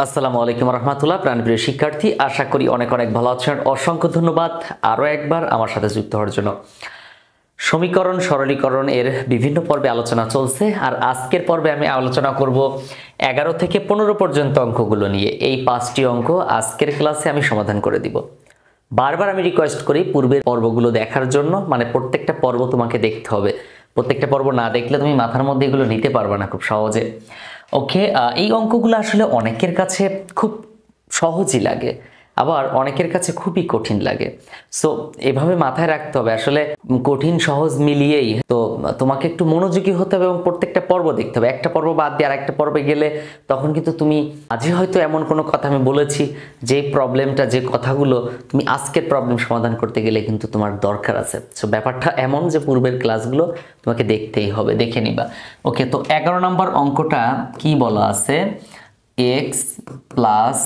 আসসালামু আলাইকুম রহমতুল্লাহ। প্রাণপ্রিয় শিক্ষার্থী, আশা করি অনেক অনেক ভালো আছেন। অসংখ্য ধন্যবাদ আরও একবার আমার সাথে যুক্ত হওয়ার জন্য। সমীকরণ সরলীকরণ এর বিভিন্ন পর্বে আলোচনা চলছে, আর আজকের পর্বে আমি আলোচনা করব 11 থেকে 15 পর্যন্ত অঙ্কগুলো নিয়ে। এই 5টি অঙ্ক আজকের ক্লাসে আমি সমাধান করে দিব। বারবার আমি রিকোয়েস্ট করি পূর্বের পর্বগুলো দেখার জন্য, মানে প্রত্যেকটা পর্ব তোমাকে দেখতে হবে। প্রত্যেকটা পর্ব না দেখলে তুমি মাথার মধ্যে এগুলো নিতে পারবে না খুব সহজে। ওকে, এই অঙ্কগুলো আসলে অনেকের কাছে খুব সহজই লাগে, আবার অনেকের কাছে খুবই কঠিন লাগে। সো এভাবে মাথায় রাখতে হবে, আসলে কঠিন সহজ মিলিয়েই তো তোমাকে একটু মনোযোগী হতে হবে এবং প্রত্যেকটা পর্ব দেখতে হবে। একটা পর্ব বাদ দিয়ে আরেকটা পর্বে গেলে তখন কিন্তু তুমি আজই হয়তো এমন কোনো কথা আমি বলেছি যে প্রবলেমটা, যে কথাগুলো তুমি আজকের প্রবলেম সমাধান করতে গেলে কিন্তু তোমার দরকার আছে। সো ব্যাপারটা এমন যে পূর্বের ক্লাসগুলো তোমাকে দেখতেই হবে, দেখে নিবা। ওকে, তো 11 নম্বর অঙ্কটা কি বলা আছে? এক্স প্লাস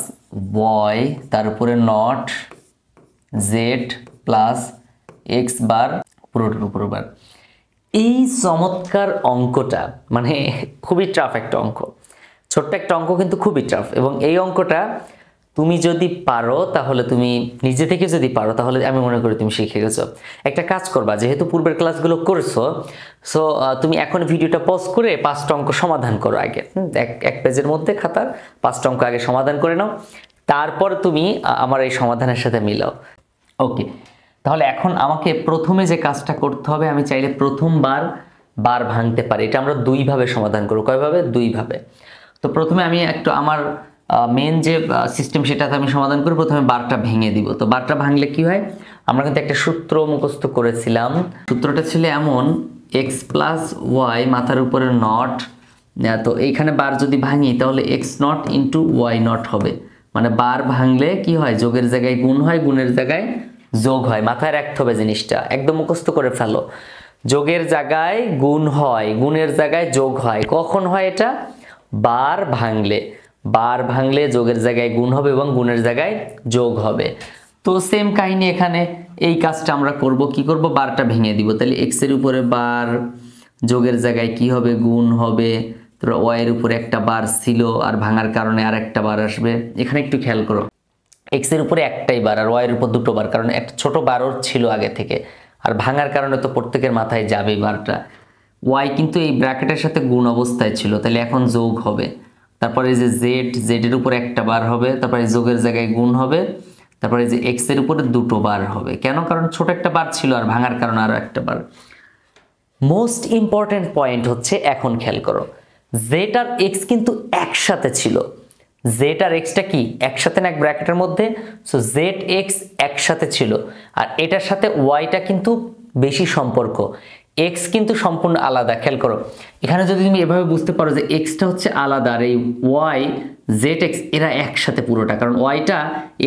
ওয়াই তার উপরে not Z plus x bar পুরোটার উপর বার। এই চমৎকার অঙ্কটা মানে খুবই টাফ একটা অঙ্ক, ছোট্ট একটা অঙ্ক কিন্তু খুবই টাফ। এবং এই অঙ্কটা তুমি যদি পারো, তাহলে তুমি নিজে থেকে যদি পারো, তাহলে আমি মনে করি তুমি শিখে গেছো। একটা কাজ করবা, যেহেতু পূর্বের ক্লাসগুলো করছো, সো তুমি এখন ভিডিওটা পজ করে 5টা অঙ্ক সমাধান করো আগে। এক পেজের মধ্যে খাতার 5টা অঙ্ক আগে সমাধান করে নাও, তারপর তুমি আমার এই সমাধানের সাথে মিলাও। ওকে, তাহলে এখন আমাকে প্রথমে যে কাজটা করতে হবে, আমি চাইলে প্রথমবার বার ভাঙতে পারি। এটা আমরা দুইভাবে সমাধান করব। কয়ভাবে? দুইভাবে। তো প্রথমে আমি একটু আমার মেন যে সিস্টেম সেটাতে আমি সমাধান করি। প্রথমে বারটা ভেঙে দিব। তো বারটা ভাঙলে কি হয়? আমরা কিন্তু একটা সূত্র মুখস্থ করেছিলাম। সূত্রটা ছিল এমন, এক্স প্লাস ওয়াই মাথার উপরে নট। তো এইখানে বার যদি ভাঙি তাহলে X not into Y not হবে। মানে বার ভাঙলে কি হয়? যোগের জায়গায় গুণ হয়, গুণের জায়গায় যোগ হয়। মাথায় রাখতে হবে জিনিসটা, একদম মুখস্থ করে ফেলো। যোগের জায়গায় গুণ হয়, গুণের জায়গায় যোগ হয়। কখন হয় এটা? বার ভাঙলে। বার ভাঙলে যোগের জায়গায় গুণ হবে এবং গুণের জায়গায় যোগ হবে। তো সেম কাহিনী এখানে, এই কাজটা আমরা করব। কি করব? বারটা ভেঙে দিব। তাহলে এক্স এর উপরে বার, যোগের জায়গায় কি হবে? গুণ হবে। তো ওয়াই এর উপরে একটা বার ছিল, আর ভাঙার কারণে আর একটা বার আসবে। এখানে একটু খেয়াল করো, এক্স এর উপরে একটাই বার আর ওয়াই এর উপর দুটো বার, কারণ একটা ছোট বারও ছিল আগে থেকে। আর ভাঙার কারণে তো প্রত্যেকের মাথায় যাবে বারটা। ওয়াই কিন্তু এই ব্র্যাকেটের সাথে গুণ অবস্থায় ছিল, তাহলে এখন যোগ হবে। তারপরে এই যে জেড, জেডের উপর একটা বার হবে, তারপরে যোগের জায়গায় গুণ হবে। তারপরে এই যে এক্স এর উপরে দুটো বার হবে। কেন? কারণ ছোট একটা বার ছিল আর ভাঙার কারণে আরো একটা বার। মোস্ট ইম্পর্টেন্ট পয়েন্ট হচ্ছে, এখন খেয়াল করো, জেড আর এক্স কিন্তু একসাথে ছিল। জেড আর এক্সটা কি একসাথে না, এক ব্র্যাকেটের মধ্যে? সো জেড এক্স একসাথে ছিল, আর এটার সাথে ওয়াইটা কিন্তু বেশি সম্পর্ক। এক্স কিন্তু সম্পূর্ণ আলাদা। খেয়াল করো, এখানে যদি তুমি এভাবে বুঝতে পারো যে এক্সটা হচ্ছে আলাদা, আর এই ওয়াই জেড এক্স এরা একসাথে পুরোটা। কারণ ওয়াইটা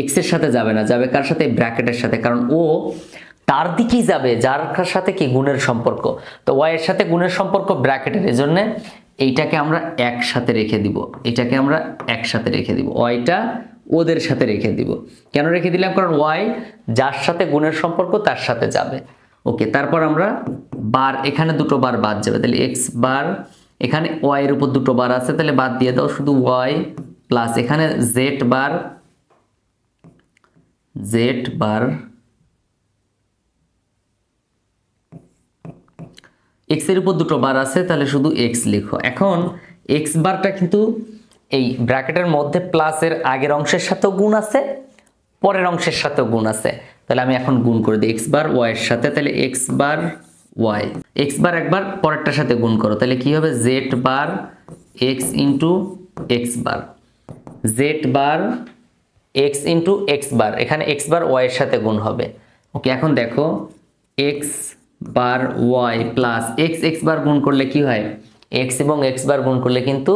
এক্সের সাথে যাবে না, যাবে কার সাথে? ব্র্যাকেটের সাথে। কারণ ও তার দিকেই যাবে যার সাথে কি গুণের সম্পর্ক। তো ওয়াই এর সাথে গুণের সম্পর্ক ব্র্যাকেটের, এজন্য এইটাকে আমরা একসাথে রেখে দিব। এটাকে আমরা একসাথে রেখে দিব, ওয়াইটা ওদের সাথে রেখে দিব। কেন রেখে দিলাম? কারণ ওয়াই যার সাথে গুণের সম্পর্ক তার সাথে যাবে। ওকে, তারপর আমরা বার, এখানে দুটো বার বাদ যাবে, তাহলে এক্স বার, এখানে ওয়াই এর উপর দুটো বার আছে, তাহলে বাদ দিয়ে দাও, শুধু ওয়াই প্লাস এখানে Z bar, Z bar x এর উপর দুটো বার আছে, তাহলে শুধু এক্স লিখো। এখন এক্স বারটা কিন্তু এই ব্র্যাকেটের মধ্যে প্লাসের আগের অংশের সাথেও গুণ আছে, পরের অংশের সাথেও গুণ আছে। তাহলে আমি এখন গুণ করে দিই এক্স বার ওয়াই এর সাথে। তাহলে x bar Y, x bar একবার পরেরটার সাথে গুণ করো, তাহলে কি হবে? Z bar x into x bar, Z bar x into x bar. এখানে এক্স বার ওয়াই এর সাথে গুণ হবে। ওকে, এখন দেখো, x bar Y plus x, x bar গুণ করলে কি হয়? এক্স এবং এক্স বার গুণ করলে কিন্তু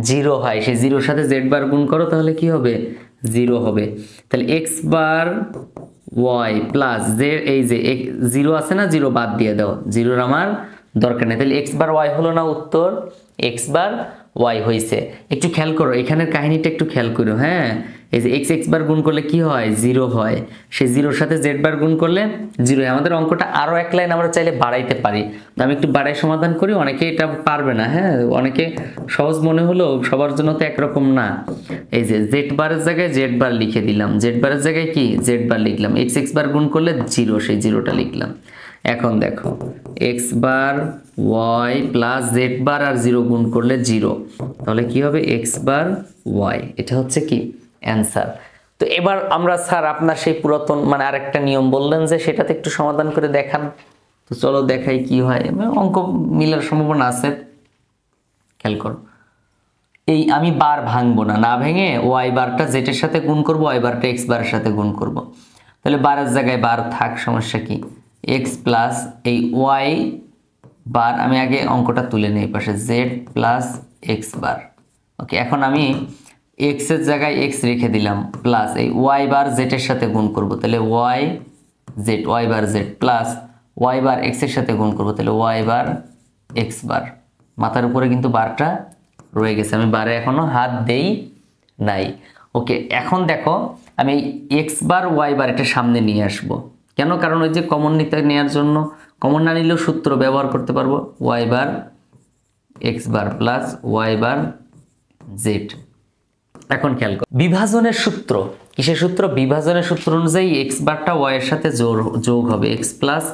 0 হয়। সেই জিরোর সাথে জেড বার গুণ করো, তাহলে কি হবে? 0 হবে। তাহলে x bar Y plus J, এই যে 0 আছে না, 0 বাদ দিয়ে দাও, 0-র আমার দরকার নেই। তাহলে এক্স বার ওয়াই হলো না উত্তর? এক্স বার ওয়াই হয়েছে। একটু খেয়াল করো এখানের কাহিনীটা একটু খেয়াল করো। হ্যাঁ, এই যে এক্স বার গুণ করলে কি হয়, 0 হয়। সেই 0-র সাথে জেড বার গুণ করলে 0 হয়। আমাদের অঙ্কটা আরও এক লাইন আমরা চাইলে বাড়াইতে পারি। আমি একটু বাড়াই সমাধান করি, অনেকে এটা পারবে না। হ্যাঁ, অনেকে সহজ মনে হলেও সবার জন্য তো একরকম না। এই যে জেড বারের জায়গায় জেড বার লিখে দিলাম, জেড বারের জায়গায় কি জেড বার লিখলাম, এক্স বার গুণ করলে 0, সেই 0টা লিখলাম। এখন দেখো x bar Y plus Z bar আর 0 গুণ করলে 0, তাহলে কি হবে এক্স বার ওয়াই। এটা হচ্ছে কি অ্যান্সার। তো এবার আমরা স্যার আপনার সেই পুরাতন মানে আরেকটা নিয়ম বললেন যে সেটাতে একটু সমাধান করে দেখান। তো চলো দেখাই কি হয়, অঙ্ক মিলার সম্ভাবনা আছে। খেয়াল করো, এই আমি বার ভাঙবো না, না ভেঙে ওয়াই বারটা জেটের সাথে গুণ করব, ওয়াই বারটা এক্স বারের সাথে গুণ করব। তাহলে বারের জায়গায় বার থাক, সমস্যা কি, এক্স প্লাস এই ওয়াই বার, আমি আগে অঙ্কটা তুলে নিই পাশে, জেড প্লাস এক্স বার। ওকে, এখন আমি এক্সের জায়গায় এক্স রেখে দিলাম, প্লাস এই ওয়াই বার জেটের সাথে গুণ করব, তাহলে Y Z, y bar Z plus y bar এক্সের সাথে গুণ করব, তাহলে ওয়াই বার এক্স বার। মাথার উপরে কিন্তু বারটা রয়ে গেছে, আমি বারে এখনো হাত দেই নাই। ওকে, এখন দেখো আমি এক্স বার ওয়াই বার এটা সামনে নিয়ে আসবো। কেন, কারণ ওই যে কমন নিতে নেওয়ার জন্য, কমন না নিলেও সূত্র ব্যবহার করতে পারবো, y bar x bar plus y bar Z. এখন খেয়াল করো বিভাজনের সূত্র, কিসের সূত্র, বিভাজনের সূত্র অনুযায়ী এক্স বারটা ওয়াই এর সাথে যোগ হবে, এক্স প্লাস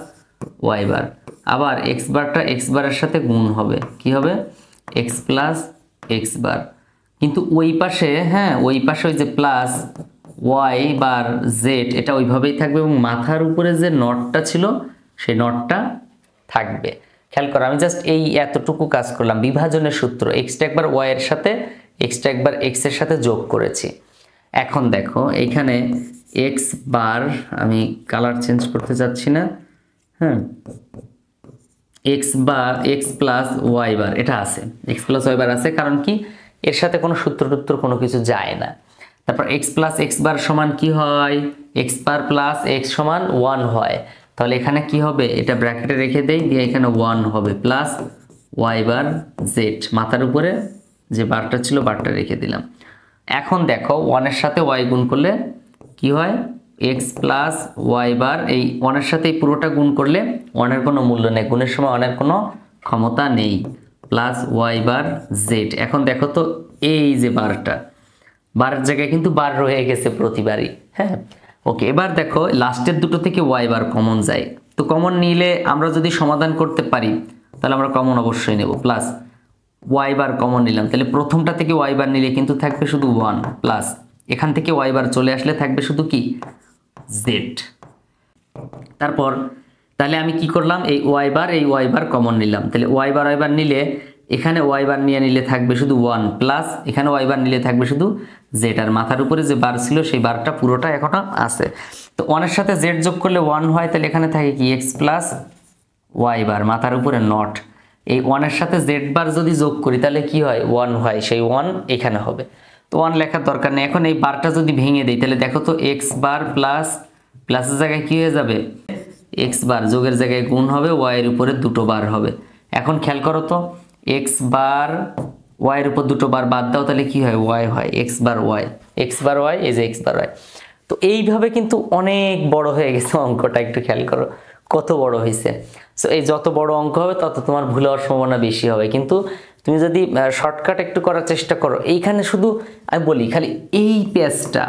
ওয়াই বার, আবার এক্স বারটা এক্স বারের সাথে গুণ হবে, কি হবে এক্স প্লাস এক্স বার। কিন্তু ওই পাশে, হ্যাঁ ওই পাশে ওই যে প্লাস ওয়াই বার জেড এটা ওইভাবেই থাকবে, এবং মাথার উপরে যে নটটা ছিল সেই নটটা থাকবে। খেয়াল করো আমি জাস্ট এই এতটুকু কাজ করলাম, বিভাজনের সূত্র, এক্সটা একবার ওয়াই এর সাথে এক্সটা একবার এক্স এর সাথে যোগ করেছি। এখন দেখো এইখানে এক্স বার, আমি কালার চেঞ্জ করতে চাচ্ছি না, হ্যাঁ x bar x plus y bar এটা আছে, এক্স প্লাস ওয়াই বার আছে, কারণ কি এর সাথে কোনো সূত্র টুত্র কোনো কিছু যায় না। তারপর এক্স প্লাস এক্স বার সমান কি হয়, এক্স বার প্লাস এক্স সমান 1 হয়। তাহলে এখানে কি হবে, এটা ব্র্যাকেটে রেখে দেই, দিয়ে এখানে 1 হবে, প্লাস ওয়াই বার জেড, মাথার উপরে যে বারটা ছিল বারটা রেখে দিলাম। এখন দেখো 1 এর সাথে ওয়াই গুণ করলে কি হয়, এক্স প্লাস ওয়াই বার, এই 1 এর সাথে এই পুরোটা গুণ করলে 1 এর কোনো মূল্য নেই, গুণের সময় 1 এর কোনো ক্ষমতা নেই, প্লাস ওয়াই বার জেড। এখন দেখো তো এই যে বারটা, বারের জায়গায় কিন্তু বার রয়ে গেছে প্রতিবারই। হ্যাঁ ওকে, এবার দেখো লাস্টের দুটো থেকে ওয়াই বার কমন যায়, তো কমন নিলে আমরা যদি সমাধান করতে পারি তাহলে আমরা কমন অবশ্যই নেব, প্লাস ওয়াই বার কমন নিলাম, তাহলে প্রথমটা থেকে ওয়াই বার নিলে কিন্তু থাকবে শুধু 1, প্লাস এখান থেকে ওয়াই বার চলে আসলে থাকবে শুধু কি জেড। তারপর তাহলে আমি কি করলাম, এই ওয়াই বার কমন নিলাম, তাহলে ওয়াই বার নিলে এখানে ওয়াই বার নিয়ে নিলে থাকবে শুধু 1, প্লাস এখানে ওয়াই বার নিলে থাকবে শুধু জেড, আর মাথার উপরে যে বার ছিল সেই বারটা পুরোটা এখনো আছে। তো 1 এর সাথে জেড যোগ করলে 1 হয়, তাহলে এখানে থাকে কি এক্স প্লাস ওয়াই বার, মাথার উপরে নট, এই 1 এর সাথে জেড বার যদি যোগ করি তাহলে কি হয় 1 হয়, সেই 1 এখানে হবে। তো 1 লেখার দরকার নেই। এখন এই বারটা যদি ভেঙে দেই তাহলে দেখো তো এক্স বার প্লাস প্লাসের জায়গায় কি হয়ে যাবে, এক্স বার, যোগের জায়গায় গুণ হবে, ওয়াই এর উপরে দুটো বার হবে। এখন খেয়াল করো তো এক্স বার ওয়াই এর উপর দুটো বার বাদ দাও, তাহলে কি হয় ওয়াই হয়, x bar Y, x bar Y, এই যে এক্স বার ওয়াই। তো এইভাবে কিন্তু অনেক বড় হয়ে গেছে অঙ্কটা, একটু খেয়াল করো কত বড় হয়েছে। সো এই যত বড় অঙ্ক হবে তত তোমার ভুল হওয়ার সম্ভাবনা বেশি হবে, কিন্তু তুমি যদি শর্টকাট একটু করার চেষ্টা করো, এইখানে শুধু আমি বলি খালি এই পেজটা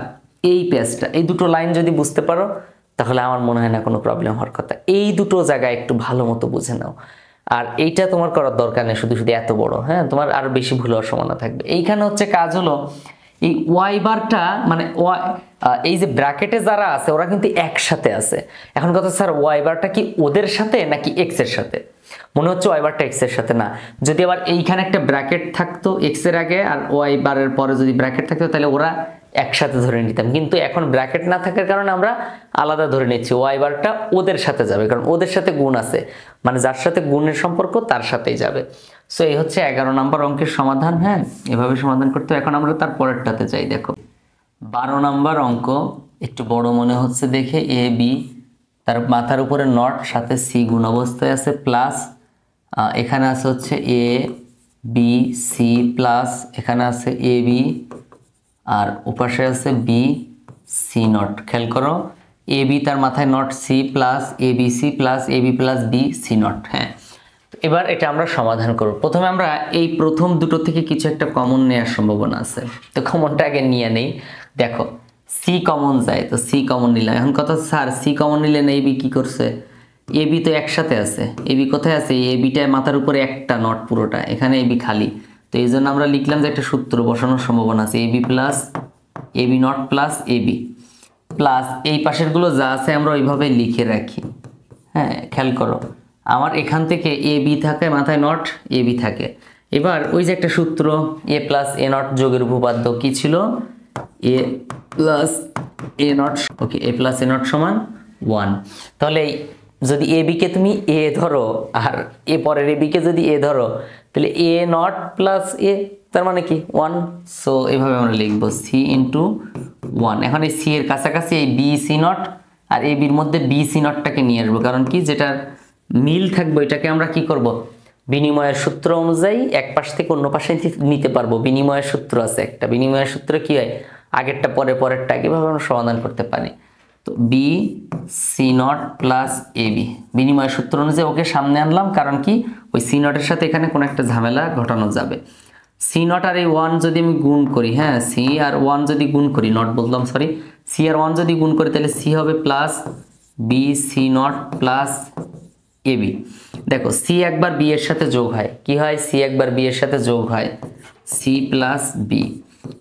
এই দুটো লাইন যদি বুঝতে পারো তাহলে আমার মনে হয় না কোনো প্রবলেম হওয়ার কথা। এই দুটো জায়গায় একটু ভালো মতো বুঝে নাও, আর এইটা তোমার করার দরকার নেই শুধু শুধু এত বড়, হ্যাঁ তোমার আরো বেশি ভুল হওয়ার সম্ভাবনা থাকবে। এইখানে হচ্ছে কাজ হলো এই ওয়াই বারটা মানে এই যে ব্র্যাকেটে যারা আছে ওরা কিন্তু একসাথে আছে। এখন কথা স্যার ওয়াই বারটা কি ওদের সাথে নাকি এক্স এর সাথে, মনে হচ্ছে ওয়াই বারটা এক্স এর সাথে না, যদি আবার এইখানে একটা ব্র্যাকেট থাকতো এক্স এর আগে আর ওয়াই বারের পরে যদি ব্র্যাকেট থাকতো তাহলে ওরা একসাথে ধরে নিতাম, কিন্তু এখন ব্র্যাকেট না থাকার কারণে আমরা আলাদা ধরে নিচ্ছি, ওয়াই বারটা ওদের সাথে যাবে, কারণ ওদের সাথে গুণ আছে, মানে যার সাথে গুণের সম্পর্ক তার সাথেই যাবে। সো এই হচ্ছে 11 নম্বর অঙ্কের সমাধান। হ্যাঁ এভাবে সমাধান করতে। এখন আমরা তার পরেরটাতে যাই। দেখো 12 নম্বর অঙ্ক, একটু বড় মনে হচ্ছে দেখে, এ বি, তার মাথার উপরে নট, সাথে সি গুণ অবস্থায় আছে, প্লাস এখানে আছে হচ্ছে এ বি সি প্লাস এখানে আছে এ বি আর ওপাশে আছে বি সি নট। খেয়াল করো, এ বি তার মাথায় not, C plus A B C plus A B plus B C not. হ্যাঁ, এবার এটা আমরা সমাধান করব। প্রথমে আমরা এই প্রথম দুটো থেকে কিছু একটা কমন নেওয়ার সম্ভাবনা আছে, তো কমনটা আগে নিয়ে নেই। দেখো সি কমন যায়, তো সি কমন নিলাম। এখন কথা, স্যার সি কমন নিলে না, এবি কি করছে? এবি তো একসাথে আছে। এবি কোথায় আছে? এবিটায় মাথার উপরে একটা নট পুরোটা, এখানে এবি খালি। তো এই জন্য আমরা লিখলাম যে একটা সূত্র বসানোর সম্ভাবনা আছে, A B plus A B not plus A B plus এই পাশেরগুলো যা আছে আমরা ওইভাবে লিখে রাখি। হ্যাঁ, খেয়াল করো, আমার এখান থেকে এ বি থাকে, মাথায় নট এ বি থাকে। এবার ওই যে একটা সূত্র এ প্লাস এ নট যোগের উপপাদ্য কি ছিল? A plus A not, okay, A plus A not সমান 1। তাহলে যদি এ বিকে তুমি এ ধরো আর এ পরের এ বিকে যদি এ ধরো, তাহলে এ নট প্লাস এ তার মানে কি 1। সো এইভাবে আমরা লিখবো সি ইন্টু 1। এখন এই সি এর কাছাকাছি এই বি সি নট আর এ বির মধ্যে বি সি নটটাকে নিয়ে আসবো, কারণ কি যেটার মিল থাকবে এটাকে আমরা কি করব? বিনিময়ের সূত্র অনুযায়ী এক পাশ থেকে অন্য পাশে নিতে পারবো। বিনিময়ের সূত্র আছে একটা, বিনিময়ের সূত্র কি হয়? আগেরটা পরে, পরেরটা আগেভাবে আমরা সমাধান করতে পারি। তো B C not plus A B বিনিময়ের সূত্র অনুযায়ী ওকে সামনে আনলাম, কারণ কি ওই সি নটের সাথে এখানে কোনো একটা ঝামেলা ঘটানো যাবে। সি নট আর এই 1 যদি আমি গুণ করি, হ্যাঁ সি আর 1 যদি গুণ করি, নট বললাম সরি, সি আর 1 যদি গুণ করি তাহলে সি হবে plus B C not plus A B. দেখো সি একবার বি এর সাথে যোগ হয়, কি হয়? সি একবার বি এর সাথে যোগ হয় সি প্লাস বি,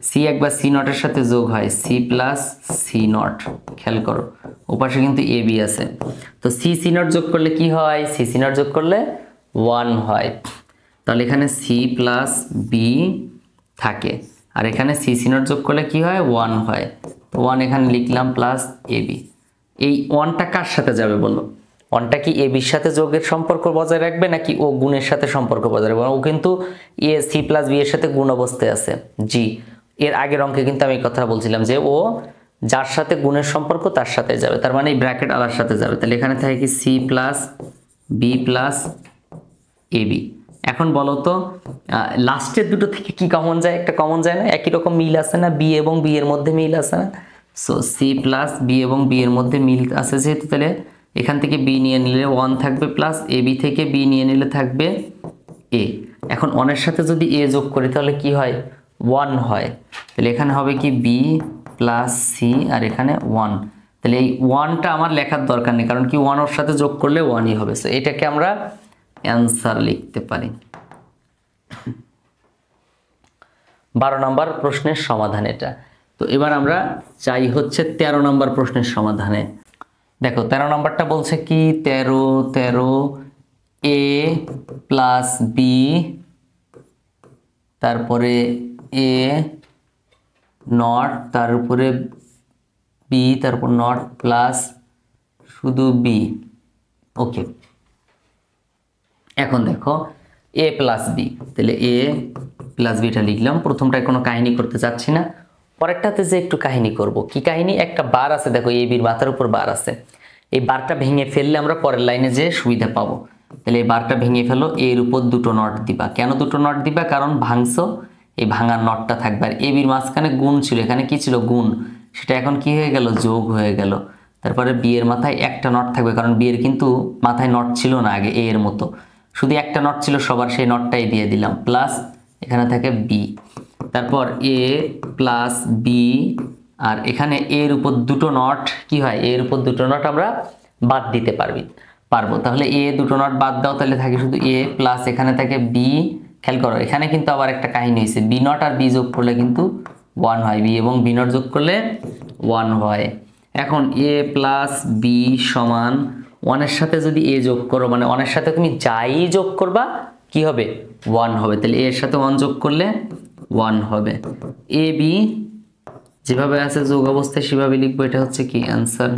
সি একবার সি নটের সাথে যোগ হয় সি প্লাস সি নট। খেয়াল করো ওপাশে কিন্তু এ বি আছে, তো সি সি নট যোগ করলে কি হয়? সি সি নট যোগ করলে 1 হয়। তাহলে এখানে সি প্লাস বি থাকে, আর এখানে সি সি নট যোগ করলে কি হয়? 1 হয়। তো 1 এখানে লিখলাম প্লাস এ বি। এই 1টা কার সাথে যাবে বলো? 1টা কি এ বির সাথে যোগের সম্পর্ক বজায় রাখবে নাকি ও গুণের সাথে সম্পর্ক বজায় রাখবে? ও কিন্তু এ সি প্লাস বি এর সাথে গুণ অবস্থায় আছে। জি, এর আগের অঙ্কে কিন্তু আমি কথা বলছিলাম যে ও যার সাথে গুণের সম্পর্ক তার সাথে যাবে, তার মানে এই ব্র্যাকেট আলার সাথে যাবে। তাহলে এখানে থাকে কি C plus B plus A B. এখন বলো তো লাস্টের দুটো থেকে কি কমন যায়? একটা কমন যায় না? একই রকম মিল আছে না? বি এবং বি এর মধ্যে মিল আছে না? সো সি প্লাস বি এবং বি এর মধ্যে মিল আছে যেহেতু, তাহলে এখান থেকে বি নিয়ে নিলে 1 থাকবে প্লাস এ বি থেকে বি নিয়ে নিলে থাকবে এ। এখন 1 এর সাথে যদি এ যোগ করি তাহলে কি হয়? 1 হয়। তাহলে এখানে হবে কি বি প্লাস সি আর এখানে 1। তাহলে এই 1টা আমার লেখার দরকার নেই, কারণ কি 1 ওর সাথে যোগ করলে 1ই হবে। সো এটাকে আমরা অ্যান্সার লিখতে পারি। 12 নম্বর প্রশ্নের সমাধান এটা। তো এবার আমরা চাই হচ্ছে 13 নম্বর প্রশ্নের সমাধানে। দেখো 13 নম্বরটা বলছে কি 13 এ প্লাস বি, তারপরে এ নট, তার উপরে বি, তারপর নট প্লাস শুধু বি। ওকে, এখন দেখো এ প্লাস বি, তাহলে এ প্লাস বিটা লিখলাম। প্রথমটায় কোনো কাহিনী করতে চাচ্ছি না, পরেরটাতে যে একটু কাহিনী করব। কি কাহিনী? একটা বার আছে, দেখো এ বির মাথার উপর বার আছে, এই বারটা ভেঙে ফেললে আমরা পরের লাইনে যে সুবিধা পাবো। তাহলে এই বারটা ভেঙে ফেলো, এর উপর দুটো নট দিবা। কেন দুটো নট দিবা? কারণ ভাঙছো, এই ভাঙার নটটা থাকবে। আর এ বির মাঝখানে গুণ ছিল, এখানে কি ছিল? গুণ। সেটা এখন কি হয়ে গেল? যোগ হয়ে গেল। তারপরে বি এর মাথায় একটা নট থাকবে, কারণ বি এর কিন্তু মাথায় নট ছিল না আগে এ এর মতো, শুধু একটা নট ছিল সবার, সেই নটটাই দিয়ে দিলাম। প্লাস এখানে থাকে বি, তারপর এ প্লাস বি, আর এখানে এর উপর দুটো নট কি হয়? এর উপর দুটো নট আমরা বাদ দিতে পারবো। তাহলে এ দুটো নট বাদ দাও, তাহলে থাকে শুধু এ প্লাস এখানে থাকে বি। খেয়াল করো এখানে কিন্তু আবার একটা কাহিনী হয়েছে, বি নট আর বি যোগ করলে কিন্তু 1 হয়, বি এবং বি নট যোগ করলে 1 হয়। এখন এ প্লাস বি সমান 1 এর সাথে যদি এ যোগ করো, মানে 1 এর সাথে তুমি যাই যোগ করবা কি হবে? 1 হবে। তাহলে এর সাথে 1 যোগ করলে 1 হবে। এ বি যেভাবে আছে যোগ অবস্থায় সেভাবে লিখবো। এটা হচ্ছে কি অ্যান্সার।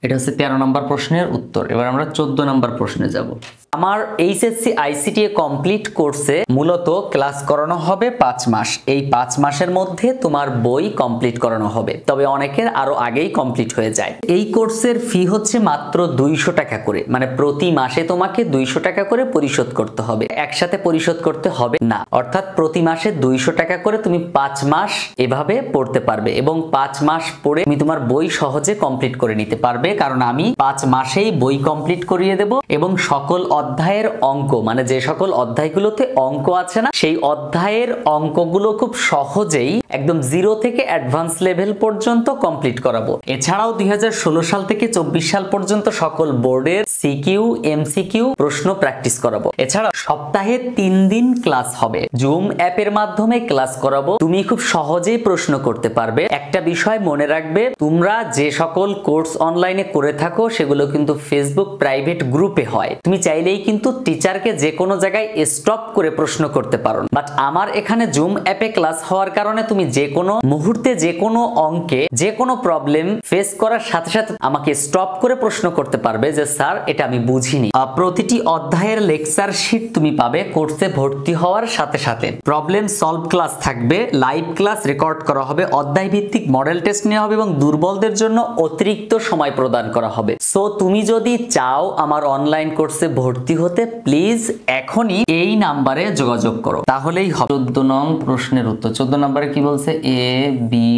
এটা হচ্ছে 13 নম্বর প্রশ্নের উত্তর। এবার আমরা 14 নম্বর প্রশ্নে যাব। আমার এইচএসসি আইসিটিএ কমপ্লিট কোর্সে মূলত ক্লাস করানো হবে 5 মাস। এই 5 মাসের মধ্যে তোমার বই কমপ্লিট করানো হবে, তবে অনেকের আরো আগেই কমপ্লিট হয়ে যায়। এই কোর্সের ফি হচ্ছে মাত্র 200 টাকা করে, মানে প্রতি মাসে তোমাকে 200 টাকা করে পরিশোধ করতে হবে, একসাথে পরিশোধ করতে হবে না। অর্থাৎ প্রতি মাসে 200 টাকা করে তুমি 5 মাস এভাবে পড়তে পারবে এবং 5 মাস পড়ে তুমি তোমার বই সহজে কমপ্লিট করে নিতে পারবে, কারণ আমি 5 মাসেই বই কমপ্লিট করিয়ে দেব এবং সকল অধ্যায়ের অঙ্ক, মানে যে সকল অধ্যায়গুলোতে অঙ্ক আছে না, সেই অধ্যায়ের অঙ্কগুলো খুব সহজেই একদম 0 থেকে অ্যাডভান্স লেভেল পর্যন্ত কমপ্লিট করাবো। এছাড়াও 2016 সাল থেকে 24 সাল পর্যন্ত সকল বোর্ডের সিকিউ এমসিকিউ প্রশ্ন প্র্যাকটিস করাবো। এছাড়া সপ্তাহে 3 দিন ক্লাস হবে, জুম অ্যাপের মাধ্যমে ক্লাস করাবো। তুমি খুব সহজেই প্রশ্ন করতে পারবে। একটা বিষয় মনে রাখবে, তোমরা যে সকল কোর্স অনলাইনে করে থাকো সেগুলো কিন্তু ফেসবুক প্রাইভেট গ্রুপে হয়। তুমি চাইলেই কিন্তু টিচারকে যে কোনো জায়গায় স্টপ করে প্রশ্ন করতে পারো, বাট আমার এখানে জুম অ্যাপে ক্লাস হওয়ার কারণে তুমি যে কোনো মুহূর্তে যে কোনো অঙ্কে যে কোনো প্রবলেম ফেস করার সাথে সাথে আমাকে স্টপ করে প্রশ্ন করতে পারবে যে স্যার এটা আমি বুঝিনি। প্রতিটি অধ্যায়ের লেকচার শিট তুমি পাবে কোর্সে ভর্তি হওয়ার সাথে সাথে। প্রবলেম সলভ ক্লাস থাকবে, লাইভ ক্লাস রেকর্ড করা হবে, অধ্যায় ভিত্তিক মডেল টেস্ট নেওয়া হবে এবং দুর্বলদের জন্য অতিরিক্ত সময় প্রদান করা হবে। সো তুমি যদি চাও আমার অনলাইন কোর্সে ভর্তি হতে, প্লিজ এখনই এই নাম্বারে যোগাযোগ করো, তাহলেই হবে। 14 নং প্রশ্নের উত্তর। 14 নম্বরে কি বলছে? A B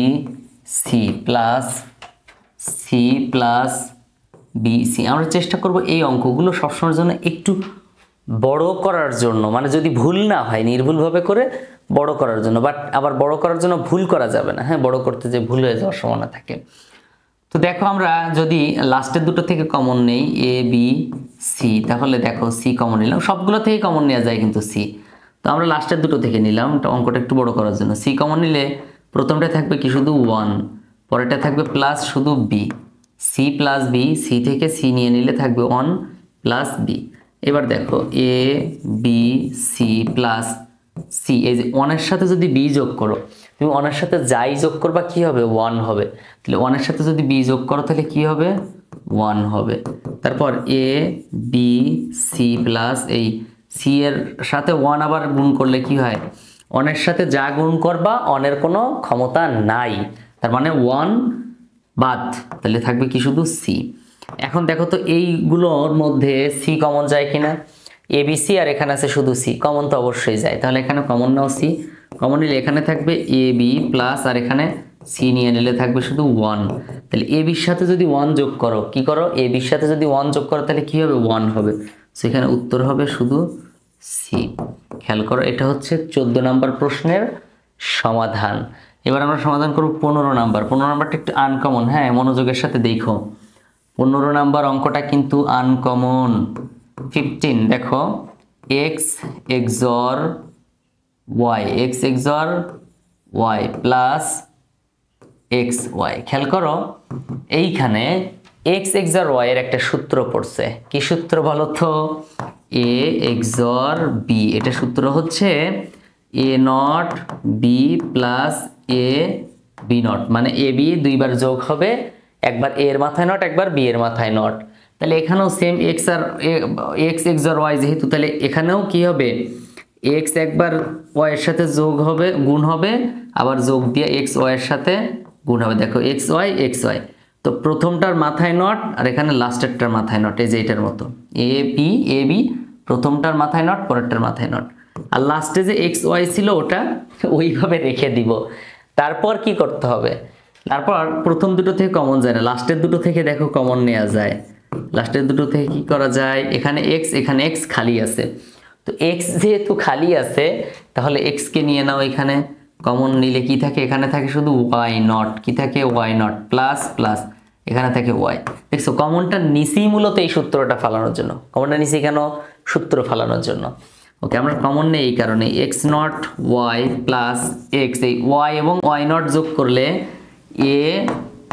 C plus B C. আমরা চেষ্টা করব এই অঙ্কগুলো সবসময়ের জন্য একটু বড় করার জন্য, মানে যদি ভুল না হয় নির্ভুলভাবে করে বড় করার জন্য, বাট আবার বড় করার জন্য ভুল করা যাবে না। হ্যাঁ, বড় করতে যে ভুল হয়ে যাওয়ার সম্ভাবনা থাকে। তো দেখো আমরা যদি লাস্টের দুটো থেকে কমন নেই এ বি সি, তাহলে দেখো সি কমন নিলাম, সবগুলো থেকে কমন নেওয়া যায় কিন্তু সি, তো আমরা লাস্টের দুটো থেকে নিলাম অঙ্কটা একটু বড় করার জন্য। সি কমন নিলে প্রথমটা থাকবে কি শুধু 1, পরেরটা থাকবে প্লাস শুধু B, C plus B, C থেকে সি নিয়ে নিলে থাকবে 1 প্লাস বি। এবার দেখো A B C plus C, এই যে 1 এর সাথে যদি বি যোগ করো, তুমি 1 এর সাথে যাই যোগ করবা কি হবে? 1 হবে। তাহলে 1 এর সাথে যদি বি যোগ করো তাহলে কি হবে? 1 হবে। তারপর এ বি সি প্লাস এই সি এর সাথে 1 আবার গুণ করলে কি হয়? 1 এর সাথে যা গুণ করবা 1 এর কোনো ক্ষমতা নাই, তার মানে 1 বাদ, তাহলে থাকবে কি শুধু সি। এখন দেখো তো এইগুলোর মধ্যে সি কমন যায় কিনা? এ বি সি আর এখানে আছে শুধু সি, কমন তো অবশ্যই যায়, তাহলে এখানে কমন নাও সি। কমন নিলে এখানে থাকবে এ বি প্লাস আর এখানে সি নিয়ে নিলে থাকবে শুধু 1। তাহলে এ বির সাথে যদি 1 যোগ করো, কি করো? এ বির সাথে যদি 1 যোগ করো তাহলে কি হবে? 1 হবে। সেখানে উত্তর হবে শুধু সি। খেয়াল করো, এটা হচ্ছে 14 নম্বর প্রশ্নের সমাধান। এবার আমরা সমাধান করব 15 নাম্বার। 15 নাম্বারটা একটু আনকমন, হ্যাঁ, মনোযোগের সাথে দেখো। 15 নাম্বার অঙ্কটা কিন্তু আনকমন। 15 দেখো x XOR y plus xy। খেয়াল করো এইখানে x XOR y এর একটা সূত্র পড়ছে। কি সূত্র বলো তো? a XOR b। এটা সূত্র হচ্ছে a not b plus a b not, মানে a b দুইবার যোগ হবে, একবার a এর মাথায় নট, একবার b এর মাথায় নট। তাহলে এখানেও সেম x XOR y যেহেতু, তাহলে এখানেও কি হবে? x একবার y এর সাথে যোগ হবে, গুণ হবে, আবার যোগ দিয়ে x y এর সাথে গুণ হবে। দেখো xy xy, তো প্রথমটার মাথায় নট আর এখানে লাস্টেরটার মাথায় নট, এই যে এটার মতো এ বি, প্রথমটার মাথায় নট, পরেরটার মাথায় নট, আর লাস্টে যে xy ছিল ওটা ওইভাবে রেখে দিব। তারপর কি করতে হবে? তারপর প্রথম দুটো থেকে কমন যায় না, লাস্টের দুটো থেকে দেখো কমন নেওয়া যায়। লাস্টের দুটো থেকে কি করা যায়? এখানে x, এখানে x খালি আছে, তো x যেহেতু খালি আছে তাহলে x কে নিয়ে নাও, এখানে কমন নিলে কি থাকে? এখানে থাকে শুধু y নট, কি থাকে? y নট প্লাস প্লাস এখানে থাকে y। দেখছো কমনটা নিচেই মূলত এই সূত্রটা ফালানোর জন্য। কমনটা নিচে কেন? সূত্র ফালানোর জন্য। ওকে, আমরা কমন নেই এই কারণে x not y plus x, এই y এবং y নট যোগ করলে a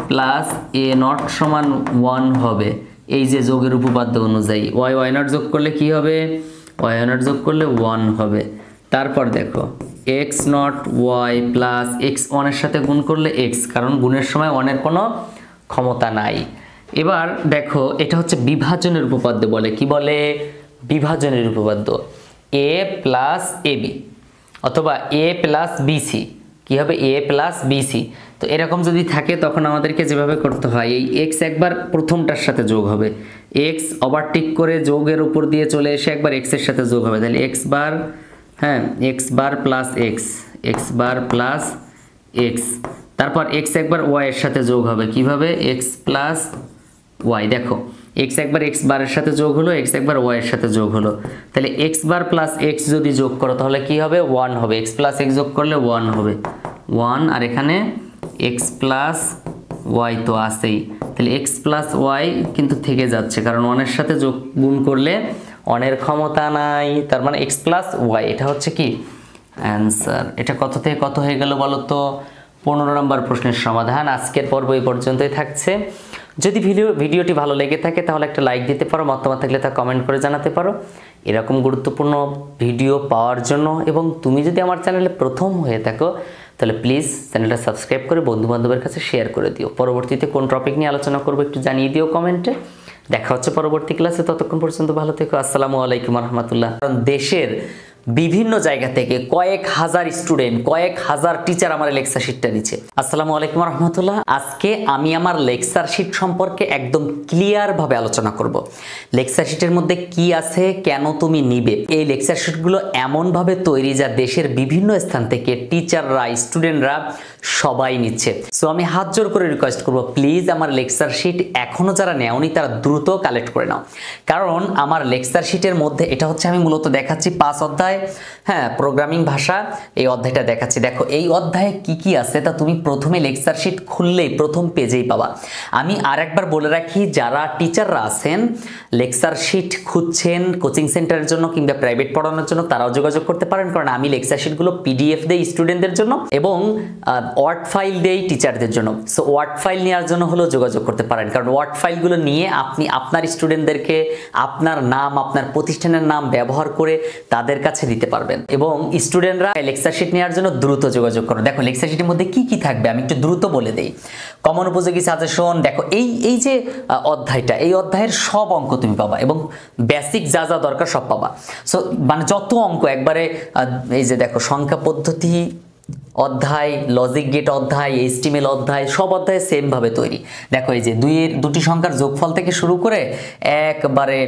প্লাস a নট সমান 1 হবে, এই যে যোগের উপপাদ্য অনুযায়ী। y নট যোগ করলে কি হবে? y নট যোগ করলে 1 হবে। তারপর দেখো x not y plus x 1 এর সাথে গুণ করলে x, কারণ গুণের সময় 1 এর কোনো ক্ষমতা নাই। এবার দেখো এটা হচ্ছে বিভাজনের উপপাদ্য বলে। কি বলে? বিভাজনের উপপাদ্য এ প্লাস এ বি অথবা এ প্লাস বিসি কী হবে এ প্লাস বিসি। তো এরকম যদি থাকে তখন আমাদেরকে যেভাবে করতে হয় এই এক্স একবার প্রথমটার সাথে যোগ হবে, এক্স ওভারটেক করে যোগের উপর দিয়ে চলে এসে একবার এক্সের সাথে যোগ হবে, তাহলে এক্স বার, হ্যাঁ x bar plus x, x bar plus x, তারপর এক্স একবার ওয়াই এর সাথে যোগ হবে, কিভাবে এক্স প্লাস ওয়াই। দেখো এক্স একবার এক্স বারের সাথে যোগ হলো, এক্স একবার ওয়াই এর সাথে যোগ হলো, তাহলে এক্স বার প্লাস এক্স যদি যোগ করো তাহলে কি হবে 1 হবে, এক্স প্লাস এক্স যোগ করলে 1 হবে 1, আর এখানে এক্স প্লাস ওয়াই তো আছেই, তাহলে এক্স প্লাস ওয়াই কিন্তু থেকে যাচ্ছে কারণ 1 এর সাথে যোগ গুণ করলে 1 এর ক্ষমতা নাই, তার মানে এক্স প্লাস ওয়াই। এটা হচ্ছে কি অ্যান্সার। এটা কত থেকে কত হয়ে গেল বলো তো? 15 নম্বর প্রশ্নের সমাধান। আজকের পর্ব এই পর্যন্তই থাকছে। যদি ভিডিওটি ভালো লেগে থাকে তাহলে একটা লাইক দিতে পারো, মতামত থাকলে তা কমেন্ট করে জানাতে পারো। এরকম গুরুত্বপূর্ণ ভিডিও পাওয়ার জন্য এবং তুমি যদি আমার চ্যানেলে প্রথম হয়ে থাকো তাহলে প্লিজ চ্যানেলটা সাবস্ক্রাইব করে বন্ধুবান্ধবের কাছে শেয়ার করে দিও। পরবর্তীতে কোন টপিক নিয়ে আলোচনা করবো একটু জানিয়ে দিও কমেন্টে। দেখা হচ্ছে পরবর্তী ক্লাসে, ততক্ষণ পর্যন্ত ভালো থেকো। আসসালামু আলাইকুম রহমতুল্লাহ। কারণ দেশের বিভিন্ন জায়গা থেকে কয়েক হাজার স্টুডেন্ট, কয়েক হাজার টিচার আমার লেকচার শিটটা নিচ্ছে। আসসালামু আলাইকুম রহমতুল্লাহ। আজকে আমি আমার লেকচার শিট সম্পর্কে একদম ক্লিয়ার ভাবে আলোচনা করব। লেকচার শিটের মধ্যে কি আছে, কেন তুমি নিবে। এই লেকচার শিটগুলো এমনভাবে তৈরি যা দেশের বিভিন্ন স্থান থেকে টিচাররা, স্টুডেন্টরা সবাই নিচ্ছে। সো আমি হাত জোর করে রিকোয়েস্ট করব, প্লিজ আমার লেকচার শিট এখনো যারা নেওনি তারা দ্রুত কালেক্ট করে নাও। কারণ আমার লেকচার শিটের মধ্যে এটা হচ্ছে আমি মূলত দেখাচ্ছি 5 অধ্যায়, হ্যাঁ প্রোগ্রামিং ভাষা, এই অধ্যায়টা দেখাচ্ছি। দেখো এই অধ্যায়ে কি কি আছে তা তুমি প্রথমে লেকচার শিট খুললেই প্রথম পেজেই পাবা। আমি আরেকবার বলে রাখি, যারা টিচাররা আছেন লেকচার শিট খুঁজছেন কোচিং সেন্টারের জন্য কিংবা প্রাইভেট পড়ানোর জন্য তারাও যোগাযোগ করতে পারেন, কারণ আমি লেকচার শিটগুলো পিডিএফ দেই স্টুডেন্টদের জন্য এবং ওয়ার্ড ফাইল দেই টিচারদের জন্য। সো ওয়ার্ড ফাইল নেওয়ার জন্য হলেও যোগাযোগ করতে পারেন, কারণ ওয়ার্ড ফাইলগুলো নিয়ে আপনি আপনার স্টুডেন্টদেরকে আপনার নাম, আপনার প্রতিষ্ঠানের নাম ব্যবহার করে তাদের কাছে দিতে পারবেন। এবং স্টুডেন্টরা লেকচার শিট নেওয়ার জন্য দ্রুত যোগাযোগ করো। দেখো লেকচার শিটের মধ্যে কি কি থাকবে আমি একটু দ্রুত বলে দেই। কমন উপযোগী সাজেশন, দেখো এই যে অধ্যায়টা, এই অধ্যায়ের সব অঙ্ক তুমি পাবা এবং বেসিক যা যা দরকার সব পাবা। সো মানে যত অঙ্ক একবারে, এই যে দেখো সংখ্যা পদ্ধতি অধ্যায়, লজিক গেট অধ্যায়, এইচটিএমএল অধ্যায়, সব অধ্যায় সেম ভাবে তৈরি। দেখো এই যে দুটি সংখ্যার যোগফল থেকে শুরু করে একবারে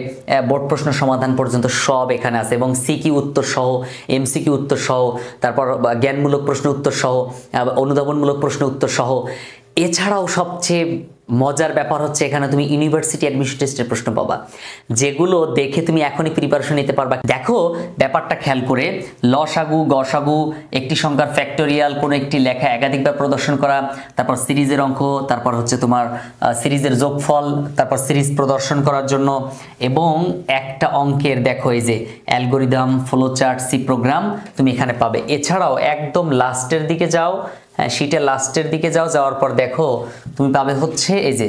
বোর্ড প্রশ্ন সমাধান পর্যন্ত সব এখানে আছে এবং সিকিউ উত্তর সহ, এমসিকিউ উত্তর সহ, তারপর জ্ঞানমূলক প্রশ্ন উত্তর সহ, অনুধাবনমূলক প্রশ্ন উত্তর সহ। এছাড়াও সবচেয়ে মজার ব্যাপার হচ্ছে এখানে তুমি ইউনিভার্সিটি অ্যাডমিশন টেস্টের প্রশ্ন পাবা, যেগুলো দেখে তুমি এখনই প্রিপারেশন নিতে পারবা। দেখো ব্যাপারটা খেয়াল করে, লসাগু, গসাগু, একটি সংখ্যার ফ্যাক্টোরিয়াল, কোনো একটি লেখা একাধিকবার প্রদর্শন করা, তারপর সিরিজের অঙ্ক, তারপর হচ্ছে তোমার সিরিজের যোগফল, তারপর সিরিজ প্রদর্শন করার জন্য, এবং একটা অঙ্কের দেখো এই যে অ্যালগোরিদম, ফ্লোচার্ট, সি প্রোগ্রাম তুমি এখানে পাবে। এছাড়াও একদম লাস্টের দিকে যাও, হ্যাঁ শীটের লাস্টের দিকে যাওয়ার পর দেখো তুমি পাবে হচ্ছে এই যে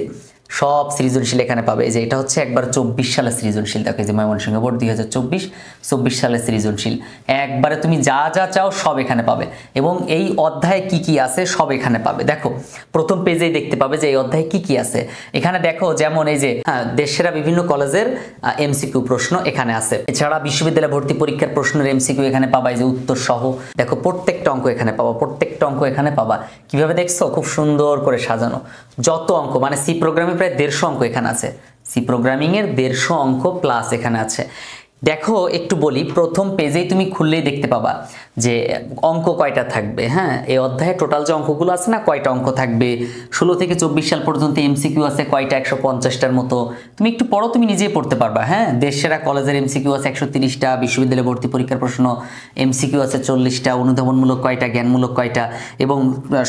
সব সৃজনশীল এখানে পাবে। এই যে এটা হচ্ছে একবার 24 সালের সৃজনশীল, দেখো এই যে ময়মনসিংহ বোর্ড 2024 সালের সৃজনশীল, একবারে তুমি যা যা চাও সব এখানে পাবে এবং এই অধ্যায়ে কি কি আছে সব এখানে পাবে। দেখো প্রথম পেজেই দেখতে পাবে যে এই অধ্যায়ে কি কি আছে। এখানে দেখো যেমন এই যে দেশসেরা বিভিন্ন কলেজের এমসিকিউ প্রশ্ন এখানে আছে। এছাড়া বিশ্ববিদ্যালয় ভর্তি পরীক্ষার প্রশ্নের এমসিকিউ এখানে পাবা, এই যে উত্তর সহ। দেখো প্রত্যেকটা অঙ্ক এখানে পাবা, প্রত্যেকটা অঙ্ক এখানে পাবা। কিভাবে দেখছো, খুব সুন্দর করে সাজানো। যত অঙ্ক মানে সি প্রোগ্রামে প্রায় 150 অঙ্ক এখানে আছে, সি প্রোগ্রামিং এর 150 অঙ্ক প্লাস এখানে আছে। দেখো একটু বলি, প্রথম পেজেই তুমি খুললেই দেখতে পাবা যে অঙ্ক কয়টা থাকবে। হ্যাঁ এই অধ্যায়ে টোটাল যে অঙ্কগুলো আছে না, কয়টা অঙ্ক থাকবে। 16 থেকে 24 সাল পর্যন্ত এমসিকিউ আছে কয়টা, 150টার মতো। তুমি একটু পড়ো, তুমি নিজেই পড়তে পারবা। হ্যাঁ দেশসেরা কলেজের এমসিকিউ আছে 130টা, বিশ্ববিদ্যালয় ভর্তি পরীক্ষার প্রশ্ন এমসিকিউ আছে 40টা, অনুধাবনমূলক কয়টা, জ্ঞানমূলক কয়টা। এবং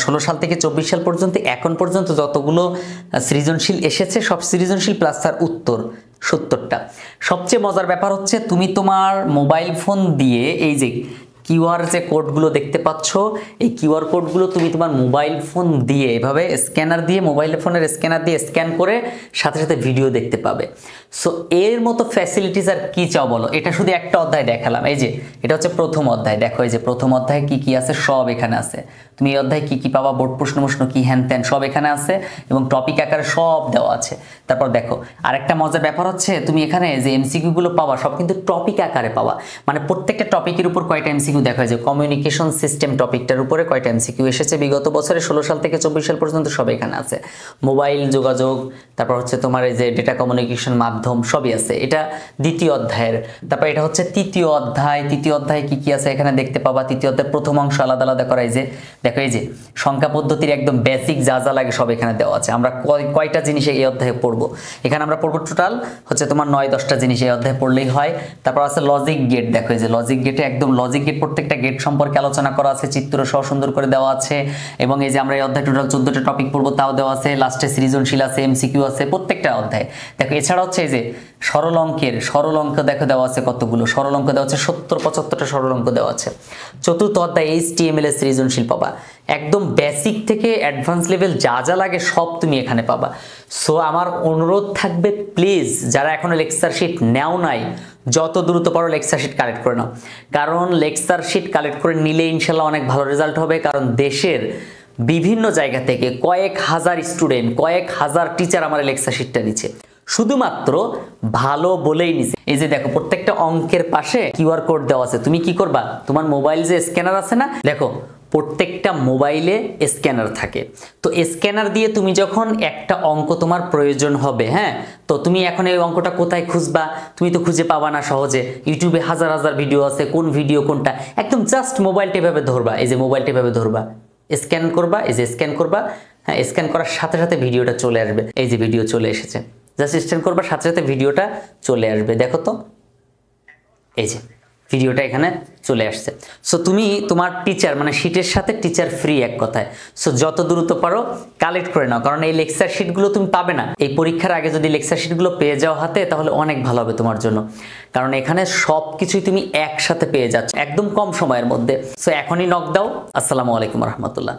16 সাল থেকে 24 সাল পর্যন্ত এখন পর্যন্ত যতগুলো সৃজনশীল এসেছে সব সৃজনশীল প্লাস তার উত্তর 70টা। সবচেয়ে মজার ব্যাপার হচ্ছে তুমি তোমার মোবাইল ফোন দিয়ে এই যে কিউআর যে কোডগুলো দেখতে পাচ্ছ, এই কিউআর কোডগুলো তুমি তোমার মোবাইল ফোন দিয়ে এভাবে স্ক্যানার দিয়ে, মোবাইল ফোনের স্ক্যানার দিয়ে স্ক্যান করে সাথে সাথে ভিডিও দেখতে পাবে। সো এর মতো ফ্যাসিলিটিস আর কি চাও বলো। এটা শুধু একটা অধ্যায় দেখালাম, এই যে এটা হচ্ছে প্রথম অধ্যায়। দেখো এই যে প্রথম অধ্যায়ে কি কি আছে সব এখানে আছে। তুমি এই অধ্যায়ে কি কি পাবা, বোর্ড প্রশ্ন কি হ্যান ত্যান সব এখানে আছে এবং টপিক আকারে সব দেওয়া আছে। তারপর দেখো আরেকটা মজার ব্যাপার হচ্ছে তুমি এখানে যে এমসিকিউ গুলো পাবা সব কিন্তু টপিক আকারে পাবা, মানে প্রত্যেকটা টপিকের উপর কয়টা এমসিকিউ দেখা যায়, কমিউনিকেশন সিস্টেম টপিকটার উপরে কয়টা এমসিকিউ এসেছে বিগত বছরে 16 সাল থেকে 24 সাল পর্যন্ত সব এখানে আছে। মোবাইল যোগাযোগ, তারপর হচ্ছে তোমার এই যে ডেটা কমিউনিকেশন মাধ্যম সবই আছে, এটা দ্বিতীয় অধ্যায়ের। তারপর এটা হচ্ছে তৃতীয় অধ্যায়। তৃতীয় অধ্যায়ে কি কি আছে এখানে দেখতে পাবা। তৃতীয় অধ্যায়ের প্রথম অংশ আলাদা আলাদা করা, এই যে দেখো এই যে সংখ্যা পদ্ধতির একদম বেসিক যা যা লাগে সব এখানে দেওয়া আছে। আমরা কয়টা জিনিস এই অধ্যায়ে পড়বো, এখানে আমরা পড়বো টোটাল হচ্ছে তোমার 9-10টা জিনিস এই অধ্যায়ে পড়লেই হয়। তারপর আছে লজিক গেট, দেখো এই যে লজিক গেটে একদম লজিক গেট প্রত্যেকটা গেট সম্পর্কে আলোচনা করা আছে, চিত্র সহ সুন্দর করে দেওয়া আছে। এবং এই যে আমরা এই অধ্যায়ে টোটাল 14টা টপিক পড়বো তাও দেওয়া আছে, লাস্টে সৃজনশীল আছে, এমসিকিউ আছে প্রত্যেকটা অধ্যায়ে। দেখো এছাড়া হচ্ছে এই যে সরল অঙ্ক দেখো দেওয়া আছে কতগুলো সরল অঙ্ক দেওয়া আছে, 70-75টা সরল অঙ্ক দেওয়া আছে। চতুর্থ অধ্যায় HTML এর সৃজনশীল পাবা, একদম বেসিক থেকে অ্যাডভান্স লেভেল যা যা লাগে সব তুমি এখানে পাবা। সো আমার অনুরোধ থাকবে প্লিজ যারা এখনো লেকচার শিট নেও নাই যত দ্রুত পারো লেকচার শিট কালেক্ট করে নাও, কারণ লেকচার শিট কালেক্ট করে নিলে ইনশাল্লাহ অনেক ভালো রেজাল্ট হবে। কারণ দেশের বিভিন্ন জায়গা থেকে কয়েক হাজার স্টুডেন্ট, কয়েক হাজার টিচার আমার লেকচার শিটটা নিচ্ছে, শুধুমাত্র ভালো বলেই নিছে। এই যে দেখো প্রত্যেকটা অঙ্কের পাশে কিউআর কোড দেওয়া আছে, তুমি কি করবা, তোমার মোবাইল যে স্ক্যানার আছে না, দেখো প্রত্যেকটা মোবাইলে স্ক্যানার থাকে, তো স্ক্যানার দিয়ে তুমি যখন একটা অঙ্ক তোমার প্রয়োজন হবে, হ্যাঁ, তো তুমি এখন এই অঙ্কটা কোথায় খুঁজবা, তুমি তো খুঁজে পাবা না সহজে। ইউটিউবে হাজার হাজার ভিডিও আছে, কোন ভিডিও কোনটা, একদম জাস্ট মোবাইলটা এভাবে ধরবা, এই যে মোবাইলটা এভাবে ধরবা, স্ক্যান করবা, এই যে স্ক্যান করবা, হ্যাঁ, স্ক্যান করার সাথে সাথে ভিডিওটা চলে আসবে, এই যে ভিডিও চলে এসেছে, জাস্ট স্ক্যান করবার সাথে সাথে ভিডিওটা চলে আসবে। দেখো তো এই যে ভিডিওটা এখানে চলে আসছে। সো তুমি তোমার টিচার মানে শিটের সাথে টিচার ফ্রি এক কথায়। সো যত দ্রুত পারো কালেক্ট করে নাও, কারণ এই লেকচার শিটগুলো তুমি পাবে না। এই পরীক্ষার আগে যদি লেকচার শিটগুলো পেয়ে যাও হাতে তাহলে অনেক ভালো হবে তোমার জন্য, কারণ এখানে সব কিছুই তুমি একসাথে পেয়ে যাচ্ছ একদম কম সময়ের মধ্যে। সো এখনই নক দাও। আসসালামু আলাইকুম রহমতুল্লাহ।